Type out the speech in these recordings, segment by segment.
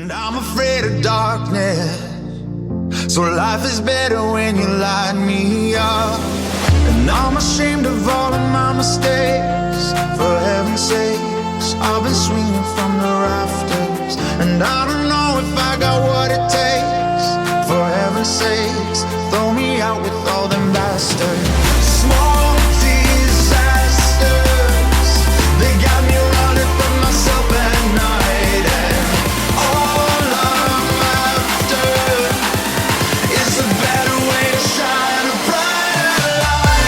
And I'm afraid of darkness, so life is better when you light me up. And I'm ashamed of all of my mistakes, for heaven's sakes, I've been swinging from the rafters. And I don't know if I got what it takes, for heaven's sakes, throw me out with all them bastards. Small disasters, they got me running from myself at night. And all I'm after is a better way to shine a brighter light.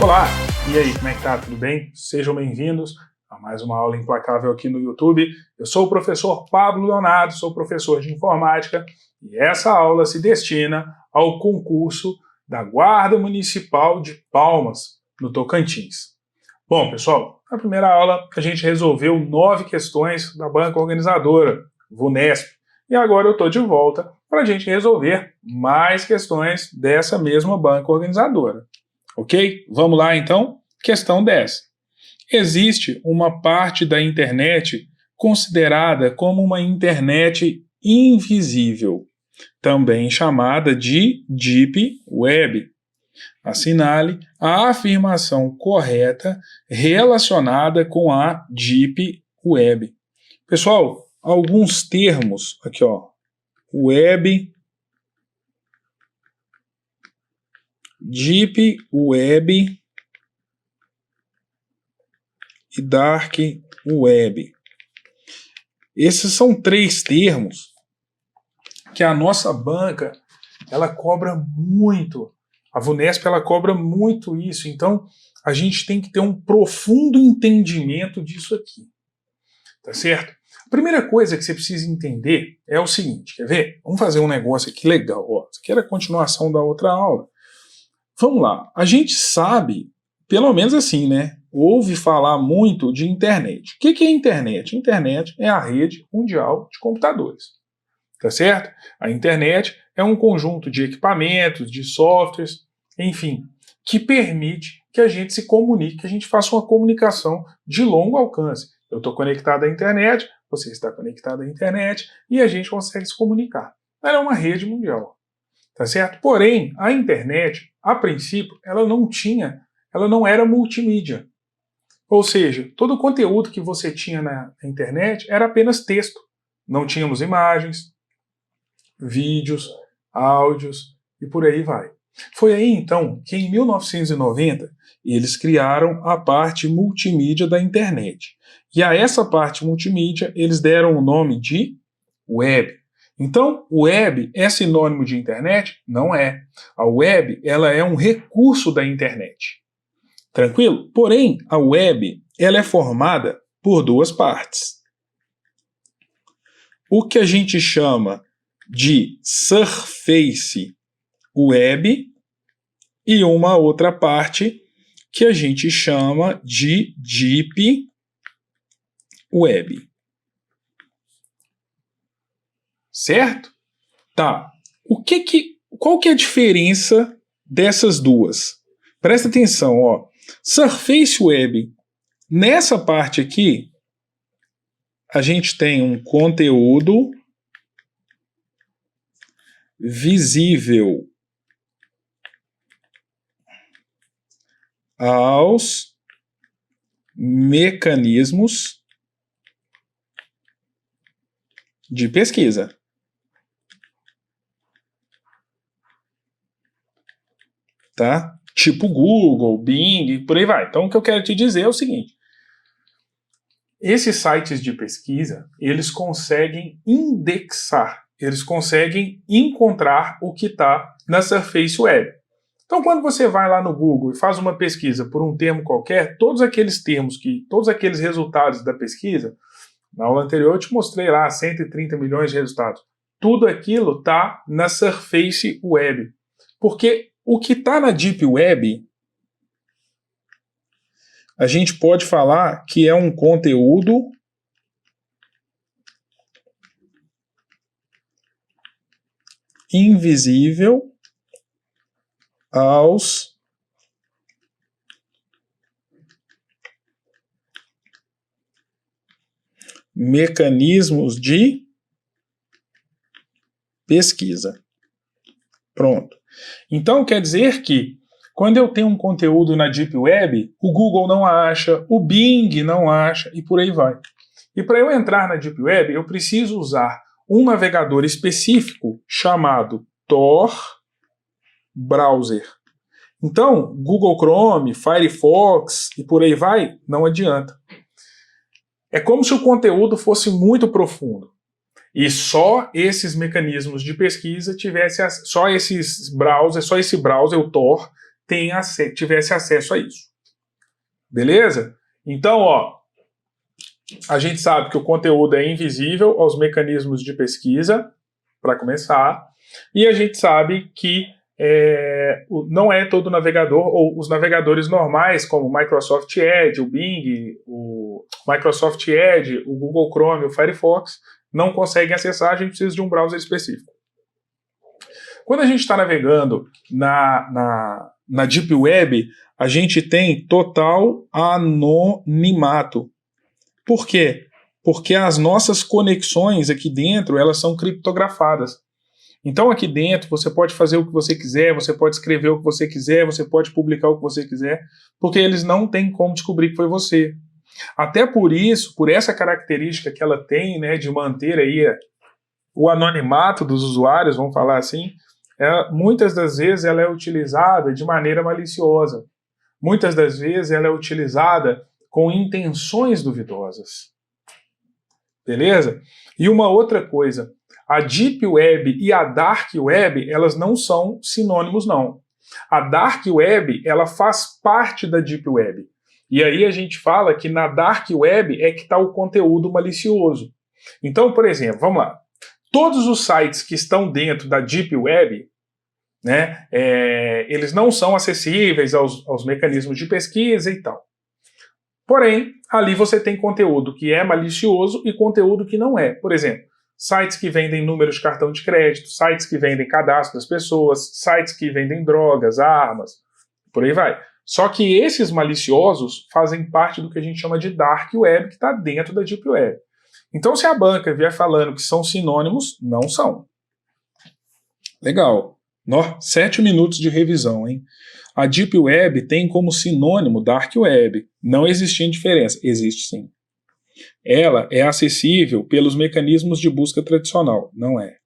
Olá, e aí, como é que tá? Tudo bem? Sejam bem-vindos a mais uma aula implacável aqui no YouTube. Eu sou o professor Pablo Leonardo, sou professor de informática e essa aula se destina ao concurso da Guarda Municipal de Palmas, no Tocantins. Bom, pessoal, na primeira aula a gente resolveu 9 questões da banca organizadora, VUNESP, e agora eu estou de volta para a gente resolver mais questões dessa mesma banca organizadora. Ok? Vamos lá então? Questão 10. Existe uma parte da internet considerada como uma internet invisível, também chamada de Deep Web. Assinale a afirmação correta relacionada com a Deep Web. Pessoal, alguns termos aqui, ó. Web, Deep Web e Dark Web. Esses são 3 termos que a nossa banca ela cobra muito. A VUNESP ela cobra muito isso. Então a gente tem que ter um profundo entendimento disso aqui. Tá certo? A primeira coisa que você precisa entender é o seguinte, quer ver? Vamos fazer um negócio aqui legal. Ó, isso aqui era a continuação da outra aula. Vamos lá, a gente sabe, pelo menos assim, né? Ouve falar muito de internet. O que é internet? Internet é a rede mundial de computadores. Tá certo? A internet é um conjunto de equipamentos, de softwares, enfim, que permite que a gente se comunique, que a gente faça uma comunicação de longo alcance. Eu estou conectado à internet, você está conectado à internet e a gente consegue se comunicar. Ela é uma rede mundial. Tá certo? Porém, a internet, a princípio, ela não era multimídia. Ou seja, todo o conteúdo que você tinha na internet era apenas texto. Não tínhamos imagens, vídeos, áudios e por aí vai. Foi aí então que em 1990 eles criaram a parte multimídia da internet. E a essa parte multimídia eles deram o nome de web. Então, web é sinônimo de internet? Não é. A web ela é um recurso da internet. Tranquilo? Porém, a web ela é formada por 2 partes. O que a gente chama de surface web e uma outra parte que a gente chama de deep web. Certo? Tá. Qual que é a diferença dessas duas? Presta atenção, ó. Surface Web. Nessa parte aqui, a gente tem um conteúdo visível aos mecanismos de pesquisa. Tá? Tipo Google, Bing, por aí vai. Então o que eu quero te dizer é o seguinte. Esses sites de pesquisa, eles conseguem indexar, eles conseguem encontrar o que está na Surface Web. Então quando você vai lá no Google e faz uma pesquisa por um termo qualquer, todos aqueles resultados da pesquisa, na aula anterior eu te mostrei lá 130 milhões de resultados. Tudo aquilo está na Surface Web. Porque o que está na Deep Web, a gente pode falar que é um conteúdo invisível aos mecanismos de pesquisa. Pronto. Então quer dizer que quando eu tenho um conteúdo na Deep Web, o Google não acha, o Bing não acha e por aí vai. E para eu entrar na Deep Web, eu preciso usar um navegador específico chamado Tor Browser. Então, Google Chrome, Firefox e por aí vai, não adianta. É como se o conteúdo fosse muito profundo. E só esses mecanismos de pesquisa tivessem, só esse browser, o Tor, tivesse acesso a isso. Beleza? Então, ó, a gente sabe que o conteúdo é invisível aos mecanismos de pesquisa, para começar, e a gente sabe que não é todo navegador, ou os navegadores normais, como o Microsoft Edge, o Bing, o Microsoft Edge, o Google Chrome, o Firefox, não conseguem acessar, a gente precisa de um browser específico. Quando a gente está navegando na Deep Web, a gente tem total anonimato. Por quê? Porque as nossas conexões aqui dentro, elas são criptografadas. Então aqui dentro você pode fazer o que você quiser, você pode escrever o que você quiser, você pode publicar o que você quiser, porque eles não têm como descobrir que foi você. Até por isso, por essa característica que ela tem, né, de manter aí o anonimato dos usuários, vamos falar assim, muitas das vezes ela é utilizada de maneira maliciosa. Muitas das vezes ela é utilizada com intenções duvidosas. Beleza? E uma outra coisa, a Deep Web e a Dark Web, elas não são sinônimos, não. A Dark Web, ela faz parte da Deep Web. E aí a gente fala que na Dark Web é que está o conteúdo malicioso. Então, por exemplo, vamos lá. Todos os sites que estão dentro da Deep Web, né, eles não são acessíveis aos mecanismos de pesquisa e tal. Porém, ali você tem conteúdo que é malicioso e conteúdo que não é. Por exemplo, sites que vendem números de cartão de crédito, sites que vendem cadastro das pessoas, sites que vendem drogas, armas, por aí vai. Só que esses maliciosos fazem parte do que a gente chama de Dark Web, que está dentro da Deep Web. Então, se a banca vier falando que são sinônimos, não são. Legal. 7 minutos de revisão, hein? A Deep Web tem como sinônimo Dark Web. Não existe diferença. Existe sim. Ela é acessível pelos mecanismos de busca tradicional. Não é.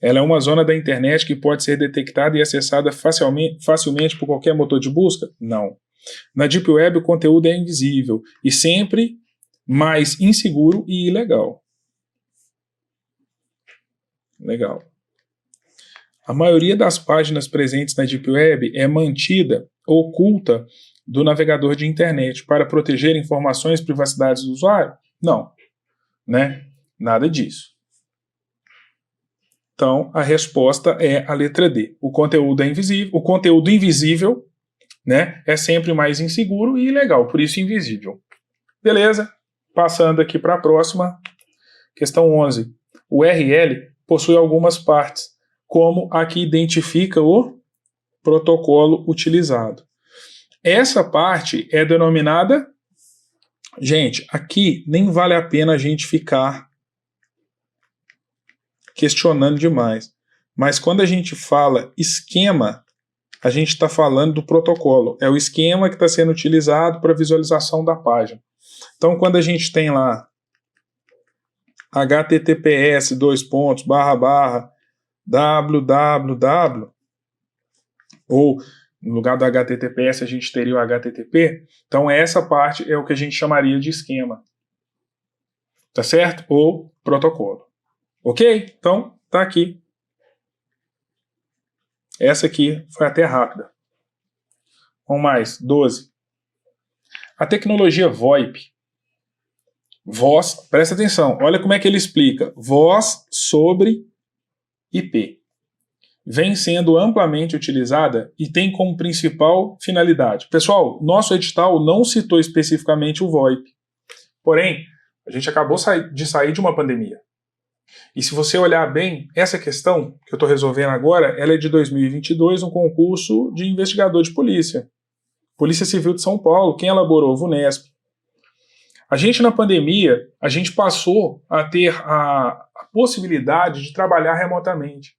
Ela é uma zona da internet que pode ser detectada e acessada facilmente por qualquer motor de busca? Não. Na Deep Web o conteúdo é invisível e sempre mais inseguro e ilegal. Legal. A maioria das páginas presentes na Deep Web é mantida oculta do navegador de internet para proteger informações e privacidade do usuário? Não. Né? Nada disso. Então, a resposta é a letra D. O conteúdo é invisível. O conteúdo invisível, né, é sempre mais inseguro e ilegal, por isso invisível. Beleza? Passando aqui para a próxima. Questão 11. O URL possui algumas partes, como a que identifica o protocolo utilizado. Essa parte é denominada... Gente, aqui nem vale a pena a gente ficar questionando demais. Mas quando a gente fala esquema, a gente está falando do protocolo. É o esquema que está sendo utilizado para visualização da página. Então, quando a gente tem lá https www, ou no lugar do https a gente teria o http, então essa parte é o que a gente chamaria de esquema. Tá certo? Ou protocolo. Ok? Então, tá aqui. Essa aqui foi até rápida. Vamos mais. 12. A tecnologia VoIP. Voz, presta atenção, olha como é que ele explica. Voz sobre IP. Vem sendo amplamente utilizada e tem como principal finalidade. Pessoal, nosso edital não citou especificamente o VoIP. Porém, a gente acabou de sair de uma pandemia. E se você olhar bem, essa questão que eu estou resolvendo agora, ela é de 2022, um concurso de investigador de polícia. Polícia Civil de São Paulo, quem elaborou? O VUNESP. A gente, na pandemia, a gente passou a ter a possibilidade de trabalhar remotamente.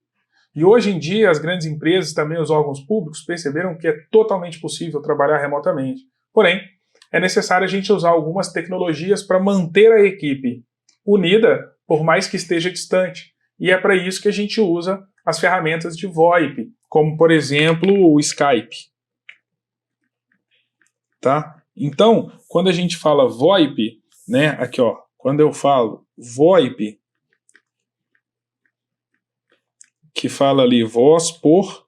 E hoje em dia, as grandes empresas, também os órgãos públicos, perceberam que é totalmente possível trabalhar remotamente. Porém, é necessário a gente usar algumas tecnologias para manter a equipe unida, por mais que esteja distante. E é para isso que a gente usa as ferramentas de VoIP, como, por exemplo, o Skype. Tá? Então, quando a gente fala VoIP, né, aqui ó, quando eu falo VoIP, que fala ali voz por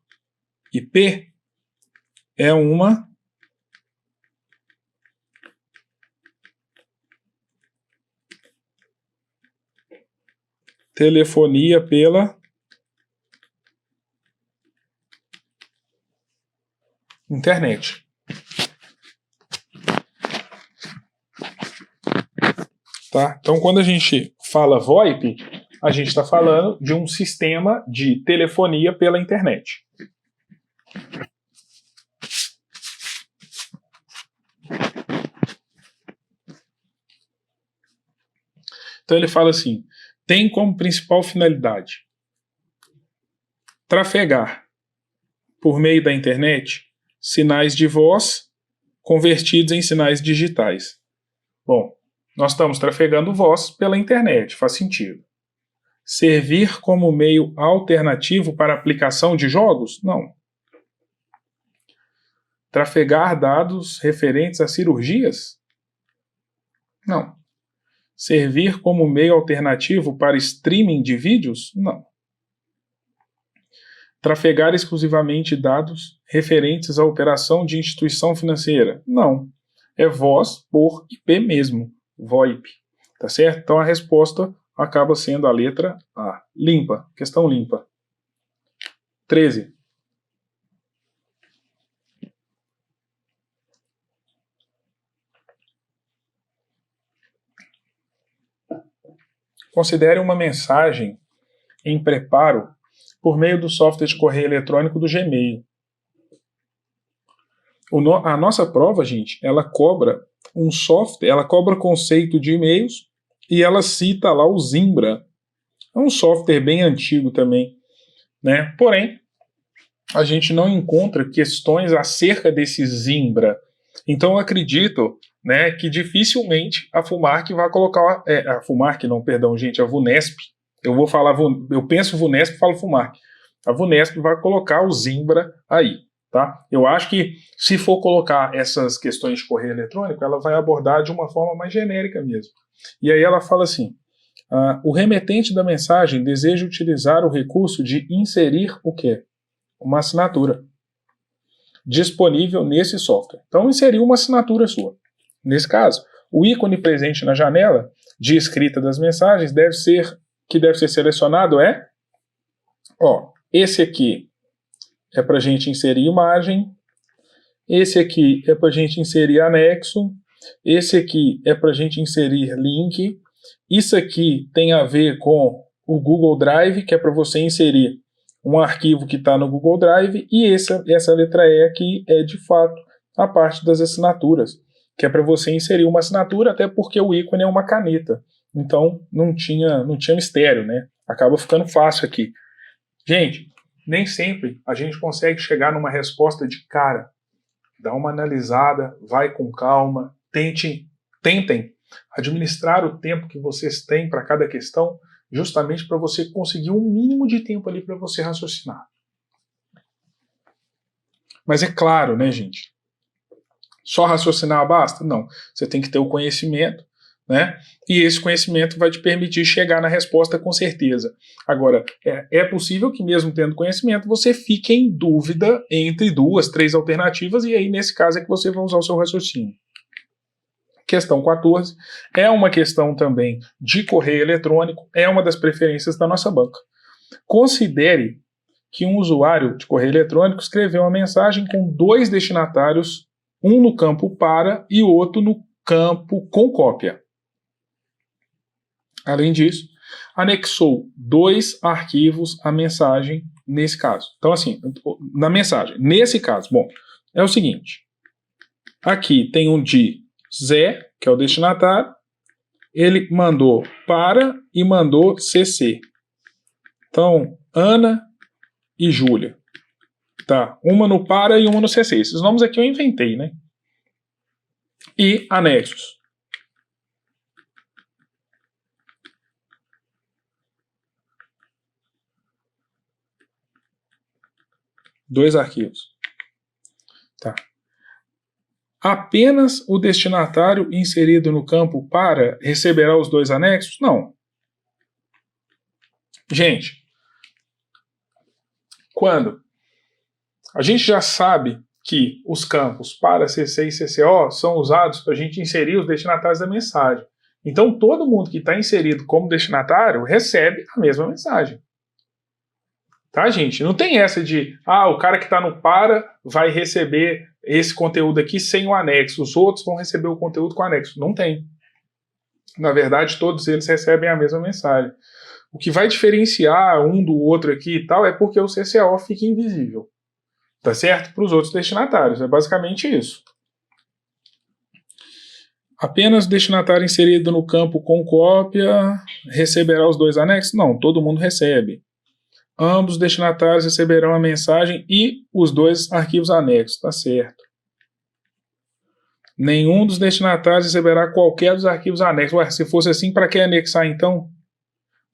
IP, é uma telefonia pela internet. Tá? Então, quando a gente fala VoIP, a gente está falando de um sistema de telefonia pela internet. Então ele fala assim, tem como principal finalidade trafegar por meio da internet sinais de voz convertidos em sinais digitais. Bom, nós estamos trafegando voz pela internet, faz sentido. Servir como meio alternativo para aplicação de jogos? Não. Trafegar dados referentes a cirurgias? Não. Servir como meio alternativo para streaming de vídeos? Não. Trafegar exclusivamente dados referentes à operação de instituição financeira? Não. É voz por IP mesmo, VoIP. Tá certo? Então a resposta acaba sendo a letra A. Limpa. Questão limpa. 13. Considere uma mensagem em preparo por meio do software de correio eletrônico do Gmail. A nossa prova, gente, ela cobra um software, ela cobra conceito de e-mails e ela cita lá o Zimbra. É um software bem antigo também, né? Porém, a gente não encontra questões acerca desse Zimbra. Então eu acredito, né, que dificilmente a FUMARC vai colocar... a FUMARC não, perdão, gente, a VUNESP. Eu penso VUNESP e falo FUMARC. A VUNESP vai colocar o Zimbra aí. Tá? Eu acho que se for colocar essas questões de correio eletrônico, ela vai abordar de uma forma mais genérica mesmo. E aí ela fala assim, o remetente da mensagem deseja utilizar o recurso de inserir o quê? Uma assinatura disponível nesse software. Então inserir uma assinatura sua. Nesse caso, o ícone presente na janela de escrita das mensagens deve ser selecionado esse aqui é para a gente inserir imagem, esse aqui é para a gente inserir anexo, esse aqui é para a gente inserir link, isso aqui tem a ver com o Google Drive, que é para você inserir um arquivo que está no Google Drive, e essa letra E aqui é de fato a parte das assinaturas, que é para você inserir uma assinatura, até porque o ícone é uma caneta, então não tinha mistério, né? Acaba ficando fácil aqui. Gente, nem sempre a gente consegue chegar numa resposta de cara. Dá uma analisada, vai com calma, tentem administrar o tempo que vocês têm para cada questão, justamente para você conseguir um mínimo de tempo ali para você raciocinar. Mas é claro, né, gente? Só raciocinar basta? Não. Você tem que ter o conhecimento, né? E esse conhecimento vai te permitir chegar na resposta com certeza. Agora, é possível que mesmo tendo conhecimento, você fique em dúvida entre 2, 3 alternativas, e aí nesse caso é que você vai usar o seu raciocínio. Questão 14 é uma questão também de correio eletrônico, é uma das preferências da nossa banca. Considere que um usuário de correio eletrônico escreveu uma mensagem com 2 destinatários, um no campo para e outro no campo com cópia. Além disso, anexou 2 arquivos à mensagem nesse caso. Então, assim, na mensagem, nesse caso, bom, é o seguinte. Aqui tem um de Zé, que é o destinatário. Ele mandou para e mandou CC. Então, Ana e Júlia. Tá, uma no para e uma no CC. Esses nomes aqui eu inventei, né? E anexos. Dois arquivos. Tá. Apenas o destinatário inserido no campo para receberá os 2 anexos? Não. Gente, quando a gente já sabe que os campos para CC e CCO são usados para a gente inserir os destinatários da mensagem. Então, todo mundo que está inserido como destinatário recebe a mesma mensagem. Tá, gente? Não tem essa de, o cara que está no para vai receber esse conteúdo aqui sem o anexo, os outros vão receber o conteúdo com o anexo. Não tem. Na verdade, todos eles recebem a mesma mensagem. O que vai diferenciar um do outro aqui e tal é porque o CCO fica invisível. Tá certo? Para os outros destinatários. É basicamente isso. Apenas o destinatário inserido no campo com cópia receberá os 2 anexos? Não, todo mundo recebe. Ambos os destinatários receberão a mensagem e os 2 arquivos anexos. Tá certo. Nenhum dos destinatários receberá qualquer dos arquivos anexos. Ué, se fosse assim, para que anexar então?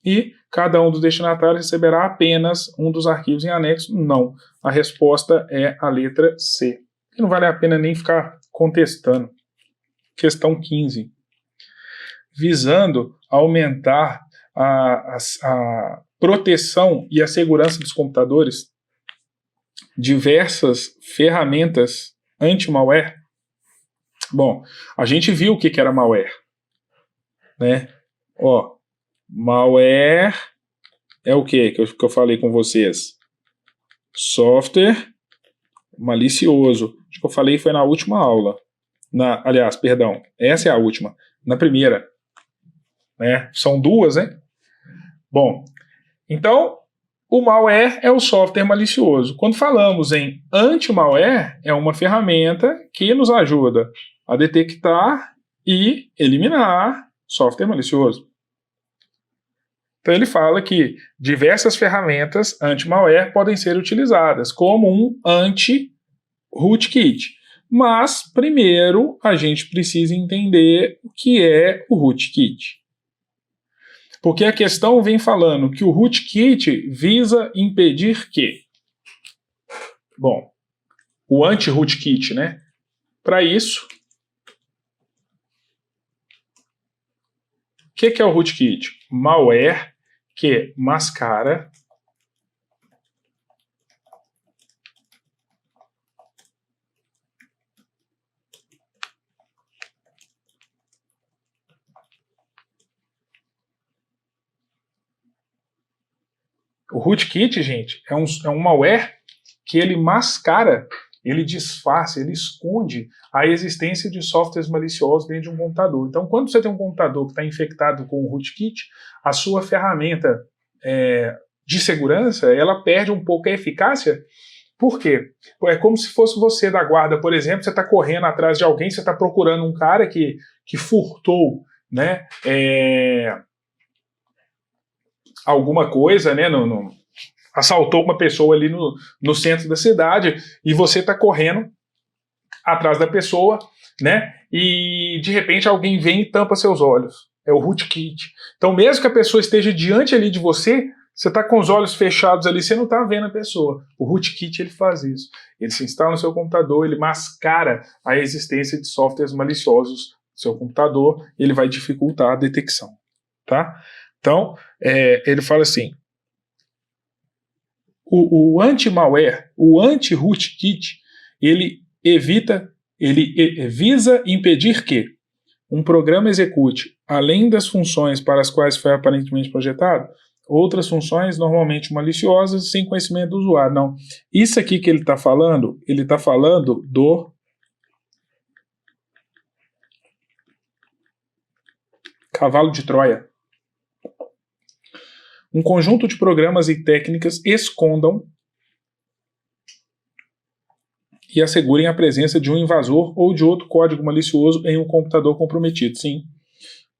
E cada um dos destinatários receberá apenas um dos arquivos em anexo? Não. A resposta é a letra C. E não vale a pena nem ficar contestando. Questão 15. Visando aumentar a proteção e a segurança dos computadores, diversas ferramentas anti-malware. Bom, a gente viu o que era malware, né? Ó, malware é o que eu falei com vocês? Software malicioso. Acho que eu falei foi na última aula. Aliás, perdão, essa é a última. Na primeira. Né? São 2, né? Bom, então, o malware é o software malicioso. Quando falamos em anti-malware, é uma ferramenta que nos ajuda a detectar e eliminar software malicioso. Então ele fala que diversas ferramentas anti-malware podem ser utilizadas, como um anti-rootkit. Mas, primeiro, a gente precisa entender o que é o rootkit. Porque a questão vem falando que o rootkit visa impedir que? Bom, o anti-rootkit, né? Para isso, o que é o rootkit? Malware que mascara o rootkit, gente, é um malware que ele mascara, ele disfarça, ele esconde a existência de softwares maliciosos dentro de um computador. Então, quando você tem um computador que está infectado com o rootkit, a sua ferramenta de segurança, ela perde um pouco a eficácia. Por quê? É como se fosse você da guarda, por exemplo, você está correndo atrás de alguém, você está procurando um cara que furtou, né, alguma coisa, né, assaltou uma pessoa ali no centro da cidade e você está correndo atrás da pessoa, né, e de repente alguém vem e tampa seus olhos. É o rootkit. Então, mesmo que a pessoa esteja diante ali de você, você está com os olhos fechados ali, você não está vendo a pessoa. O rootkit ele faz isso. Ele se instala no seu computador, ele mascara a existência de softwares maliciosos no seu computador, e ele vai dificultar a detecção. Tá? Então, ele fala assim, o anti-malware, o anti-rootkit, ele visa impedir que um programa execute, além das funções para as quais foi aparentemente projetado, outras funções normalmente maliciosas sem conhecimento do usuário. Não, isso aqui que ele está falando do cavalo de Troia. Um conjunto de programas e técnicas escondam e assegurem a presença de um invasor ou de outro código malicioso em um computador comprometido. Sim,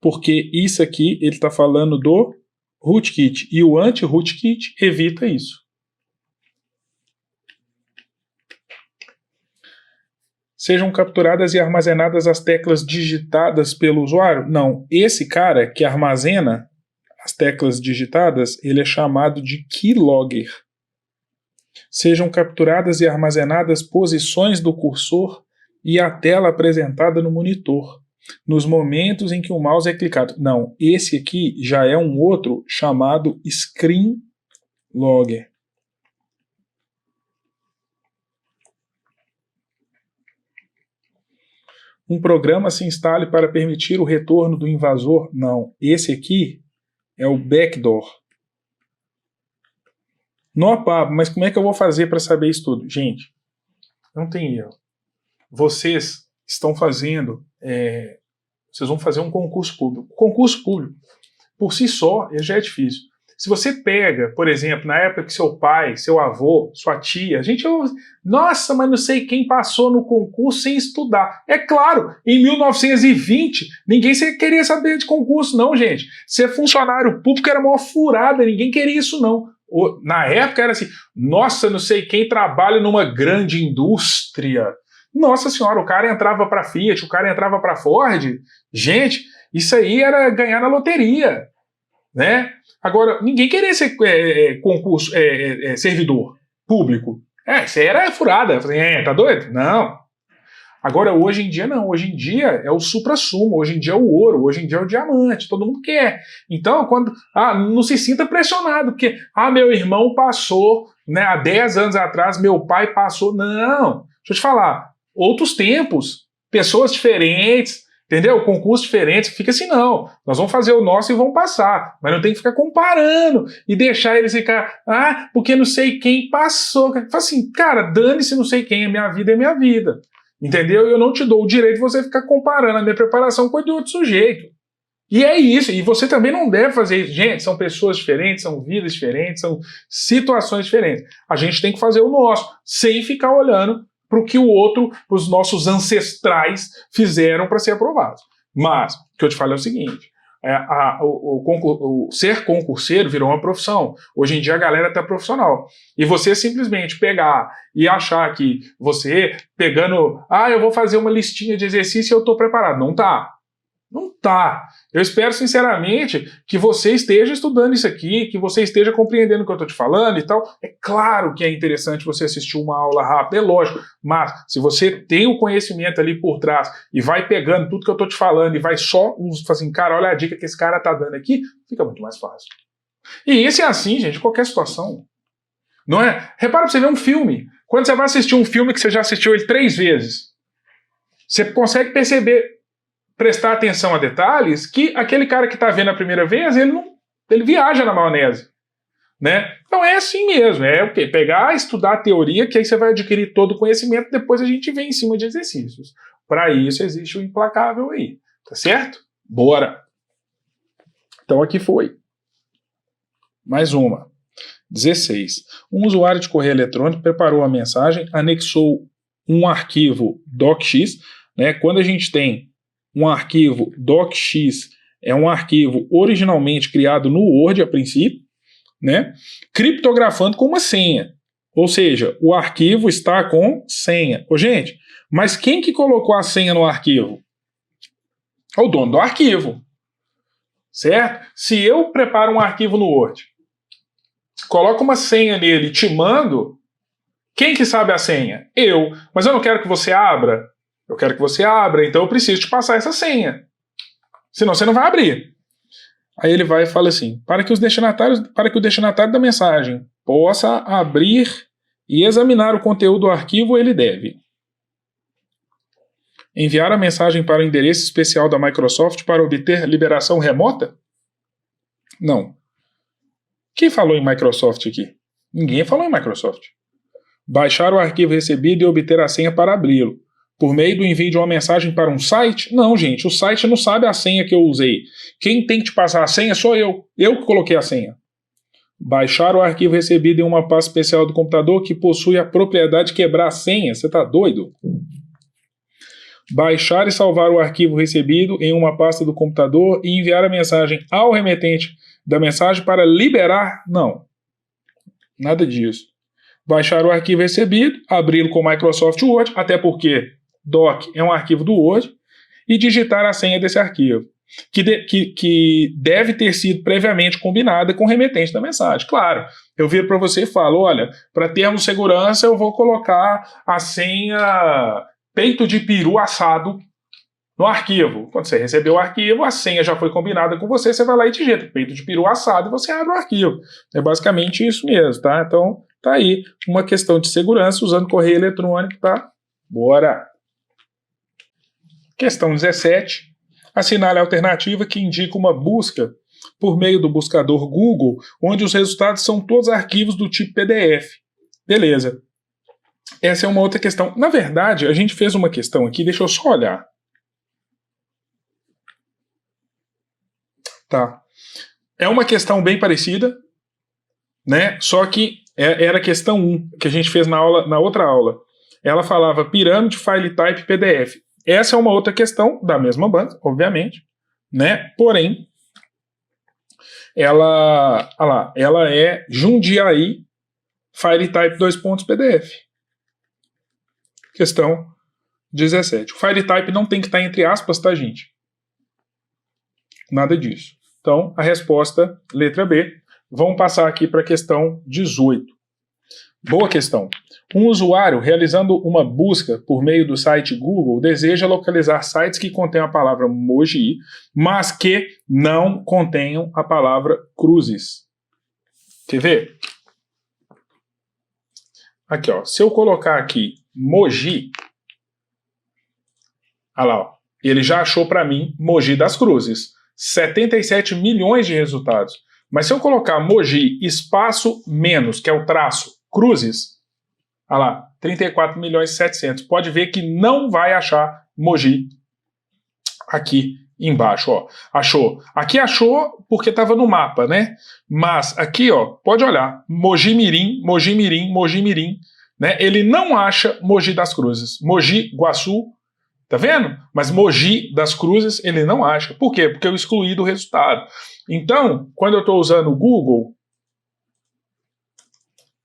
porque isso aqui ele está falando do rootkit, e o anti-rootkit evita isso. Sejam capturadas e armazenadas as teclas digitadas pelo usuário? Não, esse cara que armazena as teclas digitadas, ele é chamado de keylogger. Sejam capturadas e armazenadas posições do cursor e a tela apresentada no monitor, nos momentos em que o mouse é clicado. Não, esse aqui já é um outro chamado screen logger. Um programa se instale para permitir o retorno do invasor? Não, esse aqui é o backdoor. Não, Pablo, mas como é que eu vou fazer para saber isso tudo? Gente, não tem erro. Vocês estão fazendo, vocês vão fazer um concurso público. O concurso público, por si só, ele já é difícil. Se você pega, por exemplo, na época que seu pai, seu avô, sua tia, nossa, mas não sei quem passou no concurso sem estudar. É claro, em 1920, ninguém queria saber de concurso, não, gente. Ser funcionário público era uma furada, ninguém queria isso, não. Na época era assim, nossa, não sei quem trabalha numa grande indústria. Nossa senhora, o cara entrava para Fiat, o cara entrava para Ford. Gente, isso aí era ganhar na loteria, né? Agora, ninguém queria ser servidor público. Isso aí era furada. Tá doido? Não. Agora, hoje em dia, não. Hoje em dia é o supra-sumo, hoje em dia é o ouro, hoje em dia é o diamante, todo mundo quer. Então, não se sinta pressionado, porque, meu irmão passou, né, há 10 anos atrás, meu pai passou. Não. Deixa eu te falar. Outros tempos, pessoas diferentes, entendeu? Concursos diferentes, fica assim, não. Nós vamos fazer o nosso e vamos passar. Mas não tem que ficar comparando e deixar eles ficar, porque não sei quem passou. Fala assim, cara, dane-se não sei quem, a minha vida é minha vida. Entendeu? Eu não te dou o direito de você ficar comparando a minha preparação com a de outro sujeito. E é isso. E você também não deve fazer isso. Gente, são pessoas diferentes, são vidas diferentes, são situações diferentes. A gente tem que fazer o nosso, sem ficar olhando para o que o outro, para os nossos ancestrais fizeram para ser aprovados. Mas, o que eu te falo é o seguinte, o ser concurseiro virou uma profissão. Hoje em dia a galera está profissional. E você simplesmente pegar e achar que você, pegando, eu vou fazer uma listinha de exercício e eu estou preparado. Não tá. Não tá. Eu espero sinceramente que você esteja estudando isso aqui, que você esteja compreendendo o que eu estou te falando e tal. É claro que é interessante você assistir uma aula rápida, é lógico, mas se você tem o conhecimento ali por trás e vai pegando tudo que eu estou te falando e vai só assim, cara, olha a dica que esse cara tá dando aqui, fica muito mais fácil. E isso é assim, gente, qualquer situação. Não é? Repara pra você ver um filme. Quando você vai assistir um filme que você já assistiu ele 3 vezes, você consegue perceber, prestar atenção a detalhes que aquele cara que está vendo a primeira vez, ele viaja na maionese, né? Então é assim mesmo, é o quê? Pegar, estudar a teoria, que aí você vai adquirir todo o conhecimento, depois a gente vem em cima de exercícios. Para isso existe o implacável aí, tá certo? Bora! Então aqui foi. Mais uma. 16. Um usuário de correio eletrônico preparou a mensagem, anexou um arquivo docx, né? Quando a gente tem um arquivo docx, é um arquivo originalmente criado no Word a princípio, né? Criptografando com uma senha. Ou seja, o arquivo está com senha. Gente, mas quem que colocou a senha no arquivo? É o dono do arquivo. Certo? Se eu preparo um arquivo no Word, coloco uma senha nele e te mando, quem que sabe a senha? Eu. Mas eu não quero que você abra. Eu quero que você abra, então eu preciso te passar essa senha. Senão você não vai abrir. Aí ele vai e fala assim, para que o destinatário da mensagem possa abrir e examinar o conteúdo do arquivo, ele deve enviar a mensagem para o endereço especial da Microsoft para obter liberação remota? Não. Quem falou em Microsoft aqui? Ninguém falou em Microsoft. Baixar o arquivo recebido e obter a senha para abri-lo. Por meio do envio de uma mensagem para um site? Não, gente, o site não sabe a senha que eu usei. Quem tem que te passar a senha sou eu. Eu que coloquei a senha. Baixar o arquivo recebido em uma pasta especial do computador que possui a propriedade de quebrar a senha. Você tá doido? Baixar e salvar o arquivo recebido em uma pasta do computador e enviar a mensagem ao remetente da mensagem para liberar? Não. Nada disso. Baixar o arquivo recebido, abri-lo com o Microsoft Word, até porque doc é um arquivo do Word, e digitar a senha desse arquivo, que deve ter sido previamente combinada com o remetente da mensagem. Claro, eu viro para você e falo, olha, para termos de segurança eu vou colocar a senha peito de peru assado no arquivo. Quando você recebeu o arquivo, a senha já foi combinada com você, você vai lá e digita peito de peru assado e você abre o arquivo. É basicamente isso mesmo, tá? Então, tá aí uma questão de segurança usando correio eletrônico, tá? Bora! Questão 17. Assinale a alternativa que indica uma busca por meio do buscador Google, onde os resultados são todos arquivos do tipo PDF. Beleza. Essa é uma outra questão. Na verdade, a gente fez uma questão aqui, deixa eu só olhar. Tá. É uma questão bem parecida, né? Só que era a questão 1, que a gente fez na outra aula. Ela falava pirâmide, file type, PDF. Essa é uma outra questão da mesma banca, obviamente, né? Porém, ela é Jundiaí, file type PDF. Questão 17. O file type não tem que estar entre aspas, tá, gente? Nada disso. Então, a resposta, letra B. Vamos passar aqui para a questão 18. Boa questão. Um usuário realizando uma busca por meio do site Google deseja localizar sites que contenham a palavra Mogi, mas que não contenham a palavra cruzes. Quer ver? Aqui, ó. Se eu colocar aqui Mogi, olha lá, ó, ele já achou para mim Mogi das Cruzes. 77 milhões de resultados. Mas se eu colocar Mogi espaço menos, que é o traço, cruzes, olha lá, 34 milhões e 700. Pode ver que não vai achar Mogi aqui embaixo, ó. Achou. Aqui achou porque estava no mapa, né? Mas aqui, ó, pode olhar. Mogi Mirim, Mogi Mirim, Mogi Mirim, né? Ele não acha Mogi das Cruzes. Mogi Guaçu, tá vendo? Mas Mogi das Cruzes ele não acha. Por quê? Porque eu excluí do resultado. Então, quando eu estou usando o Google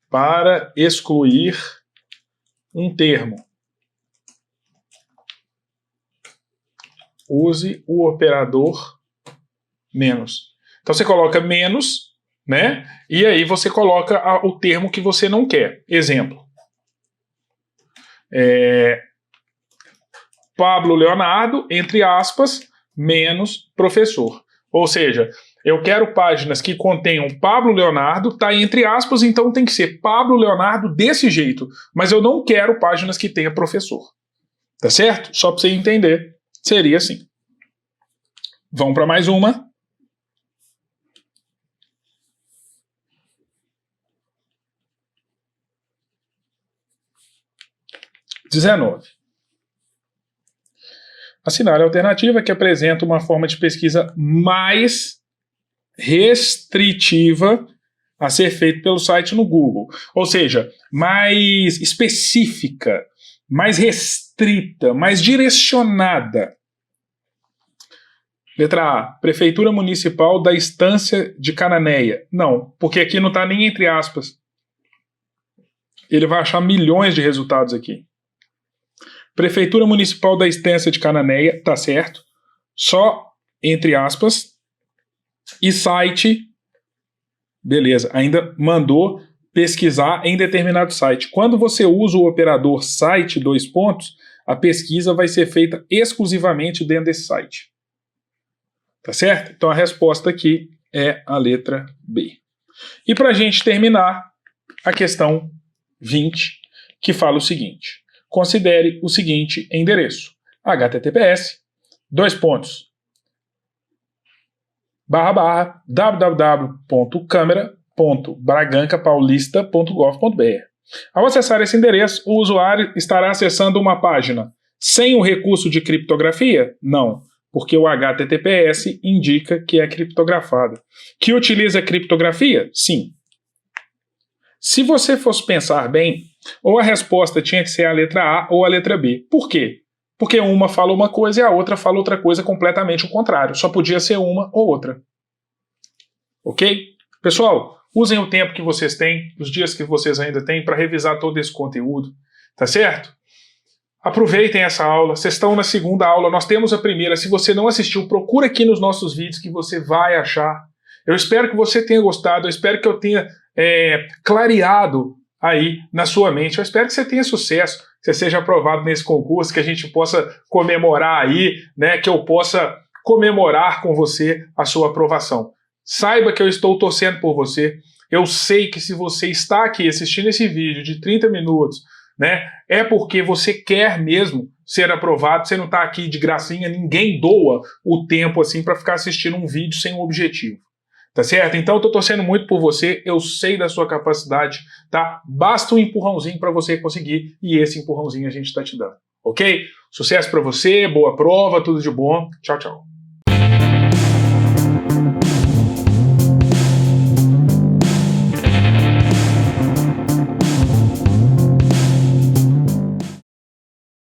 para excluir um termo, use o operador menos. Então você coloca menos, né? E aí você coloca o termo que você não quer. Exemplo. Pablo Leonardo, entre aspas, menos professor. Ou seja, eu quero páginas que contenham Pablo Leonardo, tá entre aspas, então tem que ser Pablo Leonardo desse jeito. Mas eu não quero páginas que tenha professor. Tá certo? Só para você entender, seria assim. Vamos para mais uma. Assinale a alternativa que apresenta uma forma de pesquisa mais restritiva a ser feita pelo site no Google. Ou seja, mais específica, mais restrita, mais direcionada. Letra A. Prefeitura Municipal da Estância de Cananéia. Não, porque aqui não está nem entre aspas. Ele vai achar milhões de resultados aqui. Prefeitura Municipal da Estância de Cananéia, tá certo. Só entre aspas. E site, beleza, ainda mandou pesquisar em determinado site. Quando você usa o operador site, a pesquisa vai ser feita exclusivamente dentro desse site. Tá certo? Então a resposta aqui é a letra B. E para a gente terminar, a questão 20, que fala o seguinte. Considere o seguinte endereço. https, www.camera.bragancapaulista.gov.br. Ao acessar esse endereço, o usuário estará acessando uma página sem o recurso de criptografia? Não, porque o HTTPS indica que é criptografada. Que utiliza criptografia? Sim. Se você fosse pensar bem, ou a resposta tinha que ser a letra A ou a letra B. Por quê? Porque uma fala uma coisa e a outra fala outra coisa completamente o contrário. Só podia ser uma ou outra. Ok? Pessoal, usem o tempo que vocês têm, os dias que vocês ainda têm, para revisar todo esse conteúdo. Tá certo? Aproveitem essa aula. Vocês estão na segunda aula, nós temos a primeira. Se você não assistiu, procura aqui nos nossos vídeos que você vai achar. Eu espero que você tenha gostado, eu espero que eu tenha clareado aí na sua mente. Eu espero que você tenha sucesso, que você seja aprovado nesse concurso, que a gente possa comemorar aí, né, que eu possa comemorar com você a sua aprovação. Saiba que eu estou torcendo por você. Eu sei que se você está aqui assistindo esse vídeo de 30 minutos, né, é porque você quer mesmo ser aprovado. Você não está aqui de gracinha, ninguém doa o tempo assim para ficar assistindo um vídeo sem um objetivo. Tá certo? Então eu tô torcendo muito por você, eu sei da sua capacidade, tá? Basta um empurrãozinho para você conseguir e esse empurrãozinho a gente tá te dando, ok? Sucesso para você, boa prova, tudo de bom. Tchau, tchau.